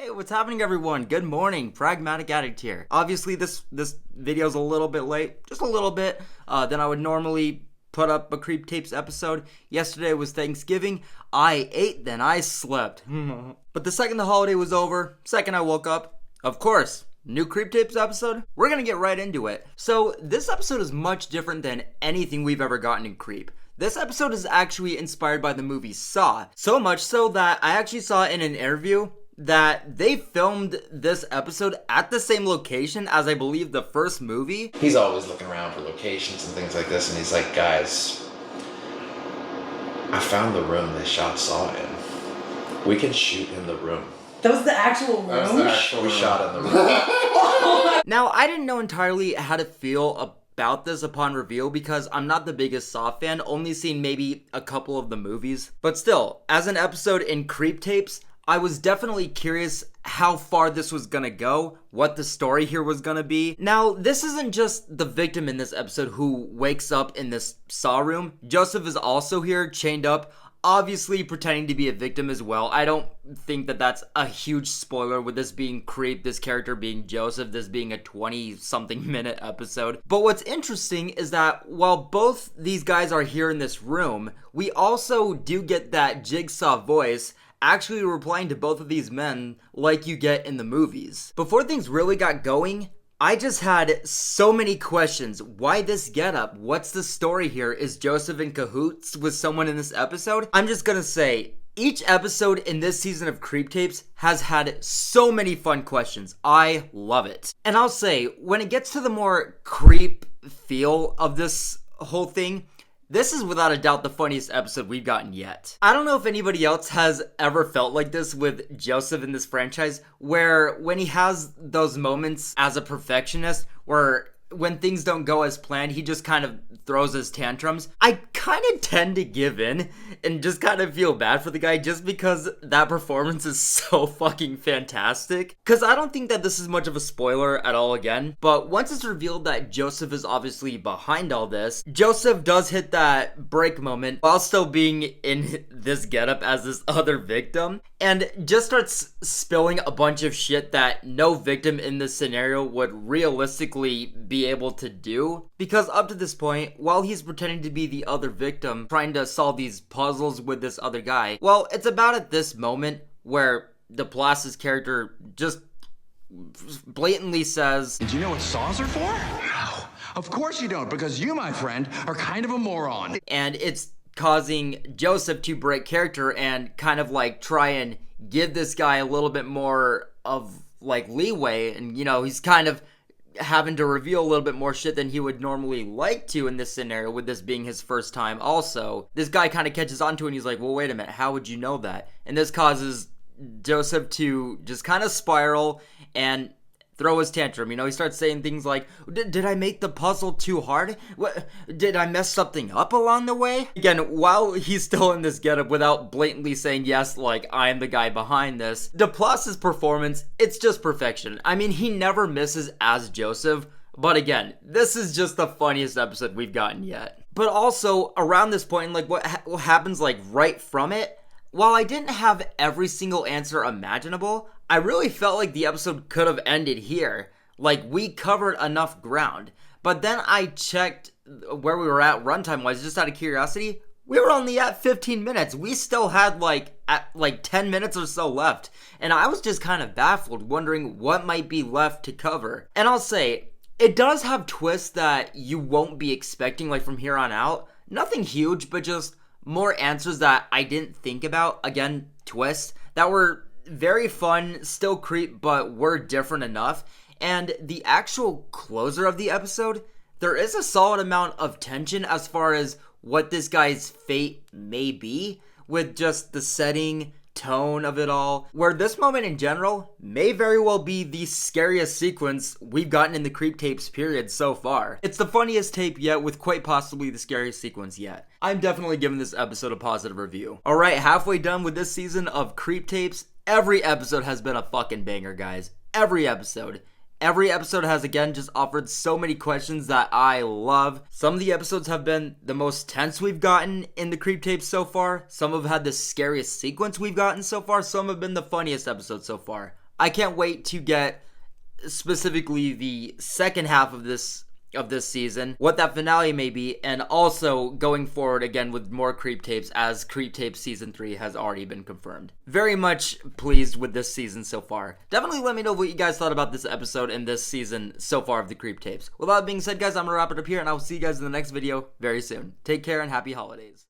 Hey, what's happening everyone? Good morning, Pragmatic Addict here. Obviously this video's a little bit late, just a little bit, than I would normally put up a Creep Tapes episode. Yesterday was Thanksgiving. I ate, then I slept. But the second the holiday was over, second I woke up, of course, new Creep Tapes episode, we're gonna get right into it. So this episode is much different than anything we've ever gotten in Creep. This episode is actually inspired by the movie Saw, so much so that I actually saw in an interview that they filmed this episode at the same location as I believe the first movie. He's always looking around for locations and things like this, and he's like, guys, I found the room they shot Saw in. We can shoot in the room. That was the actual room? That was the actual room. We shot in the room. Now, I didn't know entirely how to feel about this upon reveal because I'm not the biggest Saw fan, only seen maybe a couple of the movies. But still, as an episode in Creep Tapes, I was definitely curious how far this was gonna go, what the story here was gonna be. Now, this isn't just the victim in this episode who wakes up in this Saw room. Joseph is also here, chained up, obviously pretending to be a victim as well. I don't think that that's a huge spoiler with this being Creep, this character being Joseph, this being a 20-something minute episode. But what's interesting is that while both these guys are here in this room, we also do get that Jigsaw voice actually replying to both of these men like you get in the movies. Before things really got going, I just had so many questions. Why this getup? What's the story here? Is Joseph in cahoots with someone in this episode? I'm just gonna say, each episode in this season of Creep Tapes has had so many fun questions. I love it. And I'll say, when it gets to the more creep feel of this whole thing, this is without a doubt the funniest episode we've gotten yet. I don't know if anybody else has ever felt like this with Joseph in this franchise, where when he has those moments as a perfectionist, where when things don't go as planned, he just kind of throws his tantrums. I kind of tend to give in and just kind of feel bad for the guy just because that performance is so fucking fantastic. Because I don't think that this is much of a spoiler at all again, but once it's revealed that Joseph is obviously behind all this, Joseph does hit that break moment while still being in this getup as this other victim and just starts spilling a bunch of shit that no victim in this scenario would realistically be able to do. Because up to this point, while he's pretending to be the other victim, trying to solve these puzzles with this other guy, well, it's about at this moment where DePlace's character just blatantly says, "Do you know what saws are for?" No, of course you don't, because you, my friend, are kind of a moron. And it's causing Joseph to break character and kind of like try and give this guy a little bit more of like leeway, and you know, he's kind of having to reveal a little bit more shit than he would normally like to in this scenario, with this being his first time also. This guy kind of catches on to it and he's like, well, wait a minute, how would you know that? And this causes Joseph to just kind of spiral and throw his tantrum. You know, he starts saying things like, did I make the puzzle too hard? What, did I mess something up along the way? Again, while he's still in this getup without blatantly saying, yes, like, I am the guy behind this, DePlace's performance, it's just perfection. I mean, he never misses as Joseph, but again, this is just the funniest episode we've gotten yet. But also, around this point, like, what happens, like, right from it, while I didn't have every single answer imaginable, I really felt like the episode could have ended here. Like, we covered enough ground. But then I checked where we were at runtime-wise, just out of curiosity. We were only at 15 minutes. We still had, like 10 minutes or so left. And I was just kind of baffled, wondering what might be left to cover. And I'll say, it does have twists that you won't be expecting, like, from here on out. Nothing huge, but just more answers that I didn't think about. Again, twists that were very fun, still creep, but were different enough. And the actual closer of the episode, there is a solid amount of tension as far as what this guy's fate may be, with just the setting, tone of it all, where this moment in general may very well be the scariest sequence we've gotten in the Creep Tapes period so far. It's the funniest tape yet, with quite possibly the scariest sequence yet. I'm definitely giving this episode a positive review. Alright, halfway done with this season of Creep Tapes. Every episode has been a fucking banger, guys. Every episode. Every episode has, again, just offered so many questions that I love. Some of the episodes have been the most tense we've gotten in the Creep Tapes so far. Some have had the scariest sequence we've gotten so far. Some have been the funniest episodes so far. I can't wait to get specifically the second half of this season, what that finale may be, and also going forward again with more Creep Tapes, as Creep Tapes Season 3 has already been confirmed. Very much pleased with this season so far. Definitely let me know what you guys thought about this episode and this season so far of the Creep Tapes. With that being said, guys, I'm going to wrap it up here, and I will see you guys in the next video very soon. Take care and happy holidays.